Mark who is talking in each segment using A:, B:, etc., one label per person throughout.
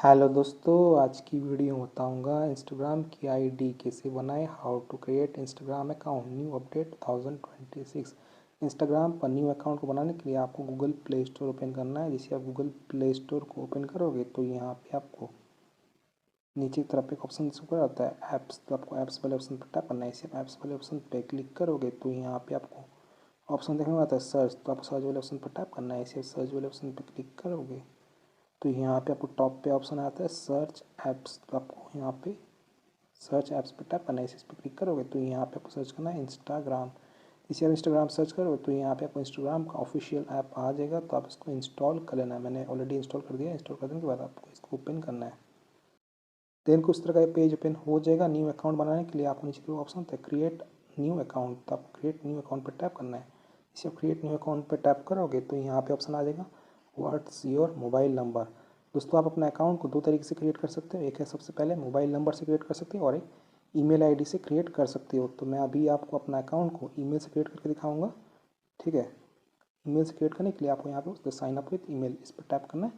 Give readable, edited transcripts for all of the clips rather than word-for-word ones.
A: Hello दोस्तों, आज की वीडियो में बताऊंगा इंस्टाग्राम की आईडी कैसे बनाएं। How to create Instagram account new update 2026। Instagram पर न्यू अकाउंट को बनाने के लिए आपको गूगल प्ले स्टोर ओपन करना है। जैसे आप गूगल प्ले स्टोर को ओपन करोगे तो यहाँ पे आपको नीचे की तरफ एक ऑप्शन शो आता है ऐप्स, तो आपको ऐप्स वाले ऑप्शन पर टैप करना है। इसे ऐप्स वाले ऑप्शन पर क्लिक करोगे तो यहाँ पे आपको ऑप्शन देखने को आता है सर्च, तो आपको सर्च वाले ऑप्शन पर टैप करना है। इसे सर्च वाले ऑप्शन पर क्लिक करोगे तो यहाँ पे आपको टॉप पे ऑप्शन आता है सर्च ऐप्स, तो आपको यहाँ पे सर्च ऐप्स पे टैप करना है। इस पर क्लिक करोगे तो यहाँ पे आपको सर्च करना है इंस्टाग्राम। इसे आप इंस्टाग्राम सर्च करोगे तो यहाँ पे आपको इंस्टाग्राम का ऑफिशियल ऐप आ जाएगा, तो आप इसको इंस्टॉल कर लेना है। मैंने ऑलरेडी इंस्टॉल कर दिया। इंस्टॉल करने के बाद आपको इसको ओपन करना है। देन कुछ तरह का पेज ओपन हो जाएगा। न्यू अकाउंट बनाने के लिए आपको नीचे जो ऑप्शन होता है क्रिएट न्यू अकाउंट, तो आप क्रिएट न्यू अकाउंट पर टैप करना है। इसे आप क्रिएट न्यू अकाउंट पर टैप करोगे तो यहाँ पे ऑप्शन आ जाएगा व्हाट्स योर मोबाइल नंबर। दोस्तों, आप अपने अकाउंट को दो तरीके से क्रिएट कर सकते हो। एक है सबसे पहले मोबाइल नंबर से क्रिएट कर सकते हो और एक ईमेल आईडी से क्रिएट कर सकते हो। तो मैं अभी आपको अपना अकाउंट को ईमेल से क्रिएट करके दिखाऊंगा। ठीक है, ईमेल से क्रिएट करने के लिए आपको यहाँ पे साइन अप विथ ईमेल इस पर टैप करना है।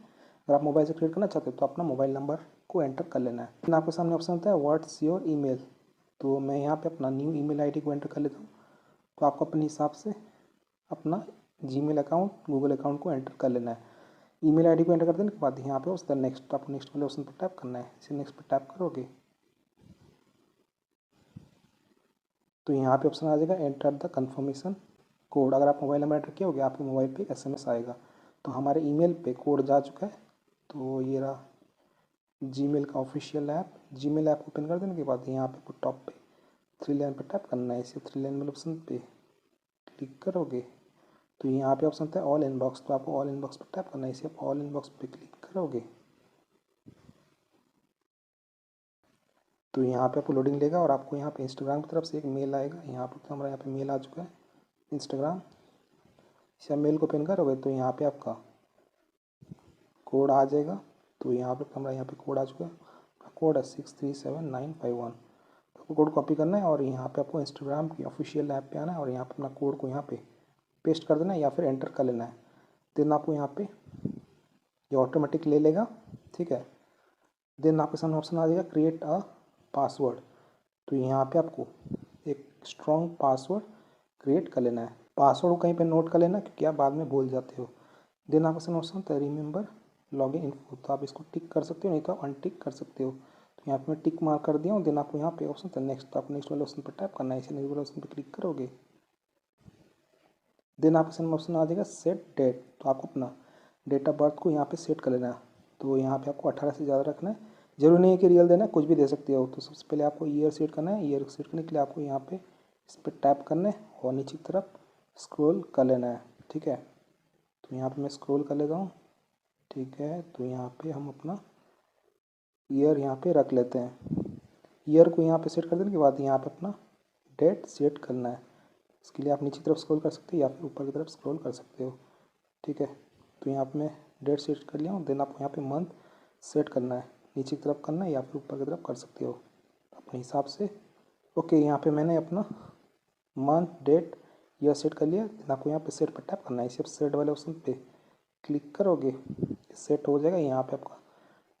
A: अगर आप मोबाइल से क्रिएट करना चाहते हो तो अपना मोबाइल नंबर को एंटर कर लेना है। फिर आपके सामने ऑप्शन होता है व्हाट्स योर ईमेल, तो मैं यहाँ पे अपना न्यू ईमेल आईडी को एंटर कर लेता हूँ। तो आपको अपने हिसाब से अपना जीमेल अकाउंट, गूगल अकाउंट को एंटर कर लेना है। ईमेल आईडी को एंटर कर देने के बाद यहाँ पे उसका नेक्स्ट, आपको नेक्स्ट वाले ऑप्शन पर टैप करना है। इसे नेक्स्ट पर टैप करोगे तो यहाँ पे ऑप्शन आ जाएगा एंटर द कन्फर्मेशन कोड। अगर आप मोबाइल नंबर एंटर किया होगा आपके मोबाइल पे SMS आएगा। तो हमारे ईमेल पे कोड जा चुका है। तो ये रहा जीमेल का official app. Gmail app open कर देने के बाद यहाँ पे टॉप पे थ्री लाइन पर टैप करना है। इसे थ्री लाइन वाले ऑप्शन पे क्लिक करोगे तो यहाँ पे ऑप्शन होता है ऑल इनबॉक्स, तो आपको ऑल इनबॉक्स पर टैप करना है। इसे आप ऑल इनबॉक्स पे क्लिक करोगे तो यहाँ पे आपको लोडिंग लेगा और आपको यहाँ पे इंस्टाग्राम की तरफ से एक मेल आएगा। यहाँ पर तो हमारा यहाँ पे मेल आ चुका है इंस्टाग्राम। इसे आप मेल को ओपन करोगे तो यहाँ पे आपका कोड आ जाएगा। तो यहाँ पे हमारा यहाँ पे कोड आ चुका है। कोड है 637951। तो आपको कोड कॉपी करना है और यहाँ पे आपको इंस्टाग्राम की ऑफिशियल ऐप पे आना है और यहाँ पे अपना कोड को यहाँ पे पेस्ट कर देना है या फिर एंटर कर लेना है। देन आपको यहाँ पे ये ऑटोमेटिक ले लेगा। ठीक है, देन आपके सामने ऑप्शन आ जाएगा क्रिएट अ पासवर्ड। तो यहाँ पे आपको एक स्ट्रॉन्ग पासवर्ड क्रिएट कर लेना है। पासवर्ड को कहीं पे नोट कर लेना क्योंकि आप बाद में भूल जाते हो। देन आपके सामने ऑप्शन होता है रिमेंबर लॉगिन इन्फो, तो आप इसको टिक कर सकते हो, नहीं तो आप अनटिक कर सकते हो। तो यहाँ पे मैं टिक मार्क कर दिया हूँ। देन आपको यहाँ पे ऑप्शन होता है नेक्स्ट, तो आप नेक्स्ट वाले ऑप्शन पर टैप करना है। इसे नेक्स्ट वाले ऑप्शन पर क्लिक करोगे देन आपके सामने ऑप्शन आ जाएगा सेट डेट, तो आपको अपना डेट ऑफ बर्थ को यहाँ पे सेट कर लेना है। तो यहाँ पे आपको 18 से ज़्यादा रखना है। जरूरी नहीं है कि रियल देना है, कुछ भी दे सकते हो। तो सबसे पहले आपको ईयर सेट करना है। ईयर सेट करने के लिए आपको यहाँ पे इस पर टैप करना है और नीचे की तरफ स्क्रॉल कर लेना है। ठीक है, तो यहाँ पे मैं स्क्रॉल कर लेता हूँ। ठीक है, तो यहाँ पे हम अपना ईयर यहाँ पे रख लेते हैं। ईयर को यहाँ पे सेट कर देने के बाद यहाँ पे अपना डेट सेट करना है। इसके लिए आप नीचे की तरफ स्क्रॉल कर सकते हो या फिर ऊपर की तरफ स्क्रॉल कर सकते हो। ठीक है, तो यहाँ पे मैं डेट सेट कर लिया हूँ। देन आपको यहाँ पे मंथ सेट करना है, नीचे की तरफ करना है या फिर ऊपर की तरफ कर सकते हो अपने हिसाब से। ओके, यहाँ पे मैंने अपना मंथ डेट ईयर सेट कर लिया। देन आपको यहाँ पे सेट पर टैप करना है। इसे सेट वाले ऑप्शन पे क्लिक करोगे, सेट हो जाएगा। यहाँ पे आपका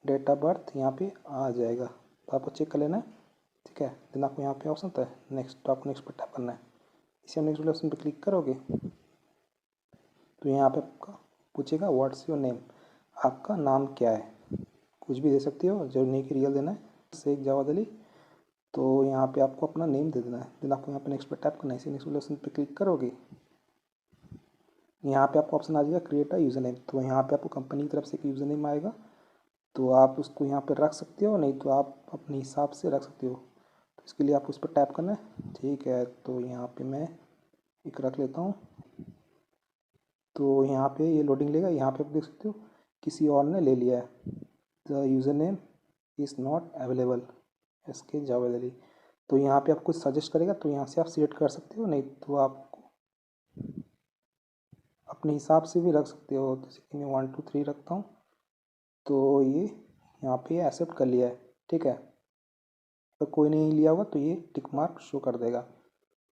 A: डेट ऑफ बर्थ यहाँ पे आ जाएगा, तो आपको चेक कर लेना है। ठीक है, देन आपको यहाँ पे ऑप्शन होता है नेक्स्ट, तो आपको नेक्स्ट पर टैप करना है। इसे नेक्स्ट वाले ऑप्शन पर क्लिक करोगे तो यहाँ पे आपका पूछेगा व्हाट्स योर नेम, आपका नाम क्या है। कुछ भी दे सकते हो, जरूरी नहीं कि रियल देना है। शेख जावेद अली, तो यहाँ पे आपको अपना नेम दे देना है। देन आपको यहाँ पे नेक्स्ट पर टैप करना है। इसे नेक्स्ट वाले ऑप्शन पर क्लिक करोगे, यहाँ पे आपको ऑप्शन आ जाएगा क्रिएट अ यूज़र नेम। तो यहाँ पे आपको कंपनी की तरफ से एक यूज़र नेम आएगा, तो आप उसको यहाँ पे रख सकते हो, नहीं तो आप अपने हिसाब से रख सकते हो। तो इसके लिए आपको उस पर टैप करना है। ठीक है, तो यहाँ पे मैं एक रख लेता हूँ। तो यहाँ पे ये लोडिंग लेगा। यहाँ पे आप देख सकते हो किसी और ने ले लिया है। The user name is not available, SK Javed Ali. तो यहाँ पे आपको सजेस्ट करेगा, तो यहाँ से आप सिलेक्ट कर सकते हो, नहीं तो आप अपने हिसाब से भी रख सकते हो। जैसे कि मैं 1 2 3 रखता हूँ, तो ये यहाँ पे एक्सेप्ट कर लिया है। ठीक है, अगर कोई नहीं लिया होगा तो ये टिक मार्क शो कर देगा।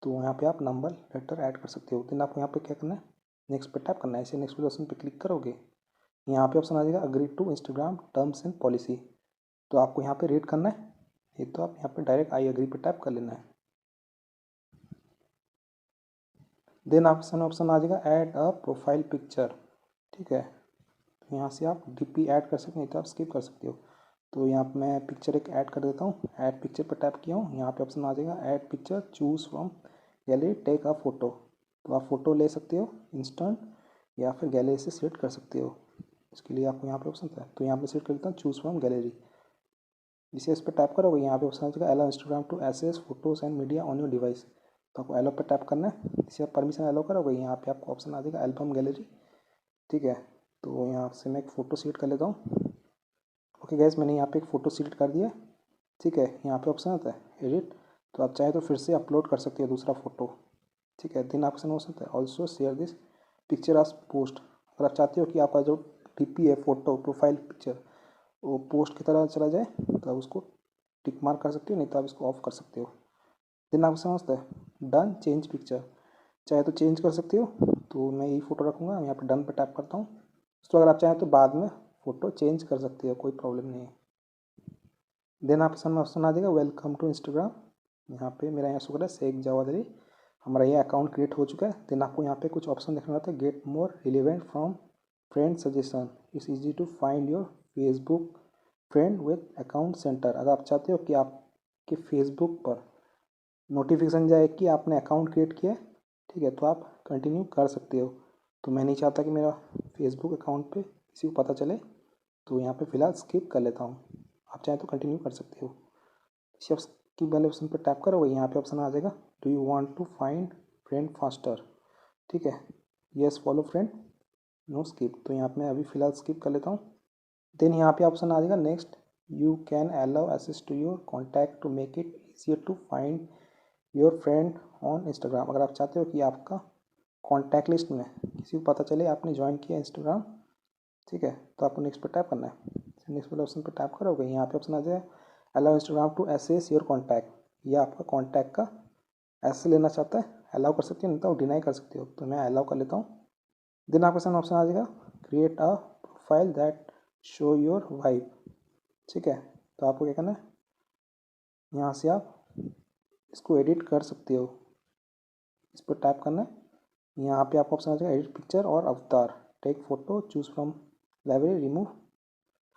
A: तो यहाँ पे आप नंबर लेटर ऐड कर सकते हो। देन आपको यहाँ पे क्या करना है, नेक्स्ट पे टैप करना है। इसे नेक्स्ट ऑप्शन पे क्लिक करोगे यहाँ पे ऑप्शन आ जाएगा agree to Instagram terms and policy. तो आपको यहाँ पे रीड करना है, ये तो आप यहाँ पे डायरेक्ट आई एग्री पे टैप कर लेना है। देन ऑप्शन आ जाएगा ऐड अ प्रोफाइल पिक्चर। ठीक है, तो यहाँ से आप डीपी ऐड कर सकते हैं, तो आप स्किप कर सकते हो। तो यहाँ पे मैं पिक्चर एक ऐड कर देता हूँ। ऐड पिक्चर पर टैप किया हूँ, यहाँ पे ऑप्शन आ जाएगा add picture, choose from gallery take a photo. तो आप फोटो ले सकते हो इंस्टेंट या फिर गैलरी से सिलेक्ट कर सकते हो। इसके लिए आपको यहाँ पे ऑप्शन है, तो यहाँ पे सिलेक्ट कर देता हूँ चूज़ फ्रॉम गैलरी। जिसे इस पर टैप करोगे यहाँ पे ऑप्शन आ जाएगा allow Instagram to access photos and media on your device. तो आपको अलाउ पर टैप करना है। इसे आप परमिशन अलाउ करोगे, यहाँ पे आपको ऑप्शन आ जाएगा एल्बम गैलरी। ठीक है, तो यहाँ से मैं एक फ़ोटो सिलेक्ट कर लेता हूँ। ओके गैस, मैंने यहाँ पे एक फ़ोटो सिलेक्ट कर दिया। ठीक है, यहाँ पे ऑप्शन आता है एडिट, तो आप चाहे तो फिर से अपलोड कर सकते हो दूसरा फ़ोटो। ठीक है, दिन ऑप्शन हो सकता है ऑल्सो शेयर दिस पिक्चर आज पोस्ट। अगर आप चाहते हो कि आपका जो डीपी है, फ़ोटो प्रोफाइल पिक्चर, वो पोस्ट की तरह चला जाए, तो आप उसको टिक मार्क कर सकते हो, नहीं तो आप इसको ऑफ कर सकते हो। दिन आपको समझता है डन चेंज पिक्चर, चाहे तो चेंज कर सकते हो। तो मैं यही फ़ोटो रखूँगा, यहाँ पर डन पर टैप करता हूँ। तो अगर आप चाहें तो बाद में फ़ोटो चेंज कर सकते हो, कोई प्रॉब्लम नहीं है। देन ऑप्शन आ जाएगा वेलकम टू इंस्टाग्राम। यहाँ पे मेरा यहाँ शो कर रहा है शेख जावाद अली, हमारा ये अकाउंट क्रिएट हो चुका है। देन आपको यहाँ पे कुछ ऑप्शन देखना होता है, get more relevant from friend suggestion, it's easy to find your Facebook friend with account centre. अगर आप चाहते हो कि आपके फेसबुक पर नोटिफिकेशन जाए कि आपने अकाउंट क्रिएट किया है, ठीक है, तो आप कंटिन्यू कर सकते हो। तो मैं नहीं चाहता कि मेरा फेसबुक अकाउंट पे किसी को पता चले, तो यहाँ पे फ़िलहाल स्किप कर लेता हूँ। आप चाहें तो कंटिन्यू कर सकते हो। जब स्किप वाले ऑप्शन पर टैप करोगे, यहाँ पे ऑप्शन आ जाएगा do you want to find friend faster. ठीक है, yes follow friend, no skip. तो यहाँ पे मैं अभी फ़िलहाल स्किप कर लेता हूँ। देन यहाँ पे ऑप्शन आ जाएगा next, you can allow access to your contact to make it easier to find your friend on Instagram. अगर आप चाहते हो कि आपका कॉन्टैक्ट लिस्ट में किसी को पता चले आपने ज्वाइन किया इंस्टाग्राम, ठीक है, तो आपको नेक्स्ट पर टैप करना है। नेक्स्ट वाले ऑप्शन पर टैप करोगे, यहाँ पे ऑप्शन आ जाए allow Instagram to access your contact. या आपका कॉन्टैक्ट का ऐसे लेना चाहता है, अलाउ कर सकते हो, नहीं तो डिनाई कर सकते हो। तो मैं अलाउ कर लेता हूँ। देन आपके सामने ऑप्शन आ जाएगा create a profile that show your vibe. ठीक है, तो आपको क्या करना है, यहाँ से आप इसको एडिट कर सकते हो, इस पर टैप करना है। यहाँ पे आपको ऑप्शन आ जाएगा एडिट पिक्चर और avatar, take photo, choose from library, remove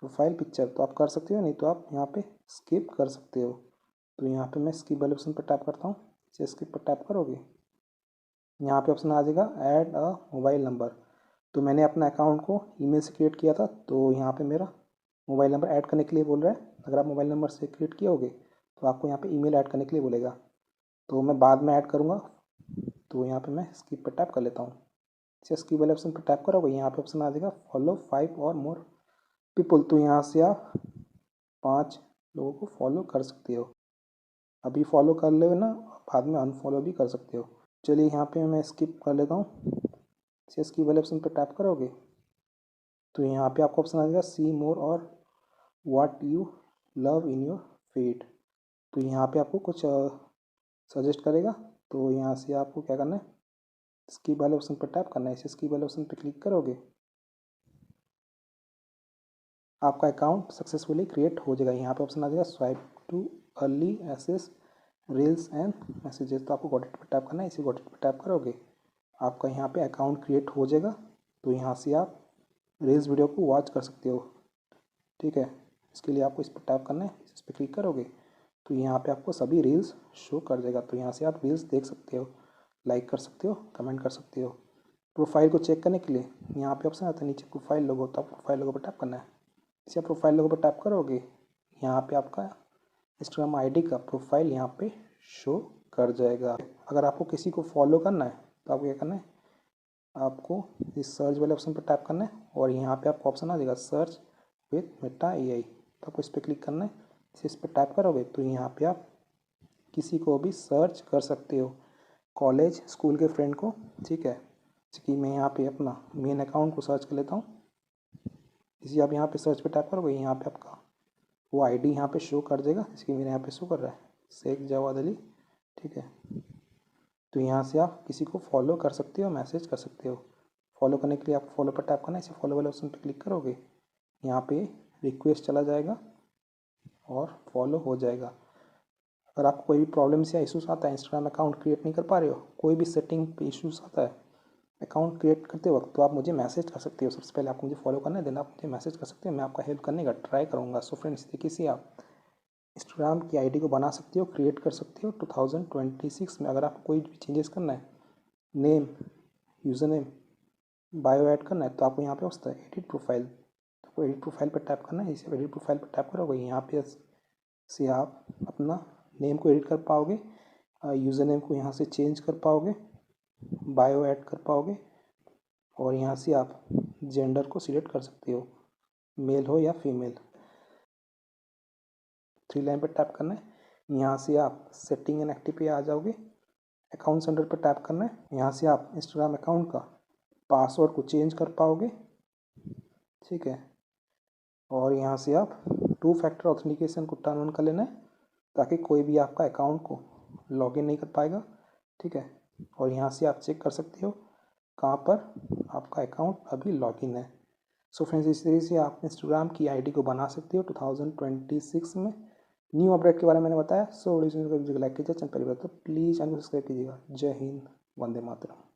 A: profile picture. तो आप कर सकते हो, नहीं तो आप यहाँ पे स्किप कर सकते हो। तो यहाँ पे मैं स्किप वाले ऑप्शन पर टैप करता हूँ। इसे स्किप पर टैप करोगे, यहाँ पे ऑप्शन आ जाएगा ऐड अ मोबाइल नंबर। तो मैंने अपना अकाउंट को ईमेल से क्रिएट किया था, तो यहाँ पे मेरा मोबाइल नंबर ऐड करने के लिए बोल रहा है। अगर आप मोबाइल नंबर से क्रिएट किए होगे तो आपको यहाँ पे ईमेल ऐड करने के लिए बोलेगा, तो मैं बाद में ऐड करूँगा। तो यहाँ पे मैं स्किप पर टैप कर लेता हूँ। इसे स्किप वाले ऑप्शन पर टैप करोगे, यहाँ पे ऑप्शन आ जाएगा फॉलो 5 और मोर पीपल। तो यहाँ से आप 5 लोगों को फॉलो कर सकते हो। अभी फॉलो कर ले ना, बाद में अनफॉलो भी कर सकते हो। चलिए यहाँ पे मैं स्किप कर लेता हूँ। इसे स्किप वाले ऑप्शन पर टैप करोगे, तो यहाँ पे आपको ऑप्शन आ जाएगा सी मोर और what you love in your feed. तो यहाँ पे आपको कुछ सजेस्ट करेगा, तो यहाँ से आपको क्या करना है, स्किप वाले ऑप्शन पर टैप करना है। इसे स्किप वाले ऑप्शन पर क्लिक करोगे, आपका अकाउंट सक्सेसफुली क्रिएट हो जाएगा। यहाँ पे ऑप्शन आ जाएगा swipe to early access reels and messages. तो आपको गॉट इट पर टैप करना है। इसे गॉट इट पर टैप करोगे, आपका यहाँ पे अकाउंट क्रिएट हो जाएगा। तो यहाँ से आप रील्स वीडियो को वॉच कर सकते हो। ठीक है, इसके लिए आपको इस पर टैप करना है। इस पर क्लिक करोगे तो यहाँ पे आपको सभी रील्स शो कर देगा। तो यहाँ से आप रील्स देख सकते हो, लाइक कर सकते हो, कमेंट कर सकते हो। प्रोफाइल को चेक करने के लिए यहाँ पे ऑप्शन आता है नीचे प्रोफाइल लोगो, तो आप प्रोफाइल लोगो पर टैप करना है। इसे आप प्रोफाइल लोगो पर टैप करोगे, यहाँ पे आपका इंस्टाग्राम आईडी का प्रोफाइल यहाँ पे शो कर जाएगा। अगर आपको किसी को फॉलो करना है तो आपको क्या करना है, आपको इस सर्च वाले ऑप्शन पर टैप करना है और यहाँ पे आपको ऑप्शन आ जाएगा सर्च विद मेटा एआई। तो आपको इस पर क्लिक करना है। इस पर टैप करोगे तो यहाँ पे आप किसी को भी सर्च कर सकते हो, कॉलेज स्कूल के फ्रेंड को। ठीक है, जैसे कि मैं यहाँ पे अपना मेन अकाउंट को सर्च कर लेता हूँ। इसी आप यहाँ पे सर्च पे टैप करोगे, यहाँ पे आपका वो आईडी यहाँ पे शो कर देगा, इसकी मेरे यहाँ पे शो कर रहा है शेख जावाद अली। ठीक है, तो यहाँ से आप किसी को फॉलो कर सकते हो, मैसेज कर सकते हो। फॉलो करने के लिए आपको फॉलो पर टैप करना है। इसे फॉलो वाले ऑप्शन पर क्लिक करोगे, यहाँ पे रिक्वेस्ट चला जाएगा और फॉलो हो जाएगा। अगर आपको कोई भी प्रॉब्लम्स या इश्यूज आता है, इंस्टाग्राम अकाउंट क्रिएट नहीं कर पा रहे हो, कोई भी सेटिंग पे इश्यूज आता है अकाउंट क्रिएट करते वक्त, तो आप मुझे मैसेज कर सकते हो। सबसे पहले आपको मुझे फॉलो करना है, देन आप मुझे मैसेज कर सकते हो, मैं आपका हेल्प करने का ट्राई करूँगा। सो फ्रेंड्स, देखिए से आप इंस्टाग्राम की आईडी को बना सकते हो, क्रिएट कर सकते हो 2026 में। अगर आपको कोई भी चेंजेस करना है, name, user name, bio add करना है, तो आपको यहाँ पे होता है एडिट प्रोफाइल। तो आपको एडिट प्रोफाइल पर टैप करना है। इसे एडिट प्रोफाइल पर टैप करोगे, यहाँ पे से आप अपना नेम को एडिट कर पाओगे, यूज़र नेम को यहाँ से चेंज कर पाओगे, बायो ऐड कर पाओगे, और यहाँ से आप जेंडर को सिलेक्ट कर सकते हो, मेल हो या फीमेल। 3 लाइन पर टैप करना है, यहाँ से आप सेटिंग एंड एक्टिव पे आ जाओगे। अकाउंट सेंटर पर टैप करना है, यहाँ से आप इंस्टाग्राम अकाउंट का पासवर्ड को चेंज कर पाओगे, ठीक है। और यहाँ से आप 2 फैक्टर ऑथेंटिकेशन को टर्न ऑन कर लेना है, ताकि कोई भी आपका अकाउंट को लॉगिन नहीं कर पाएगा, ठीक है। और यहाँ से आप चेक कर सकते हो कहाँ पर आपका अकाउंट अभी लॉगिन है। सो फ्रेंड्स, इस तरीके से आप इंस्टाग्राम की आईडी को बना सकते हो 2026 में। न्यू अपडेट के बारे में मैंने बताया। सो वीडियो को लाइक कीजिए, चैनल पर तो प्लीज़ चैनल को सब्सक्राइब कीजिएगा। जय हिंद, वंदे मातरम।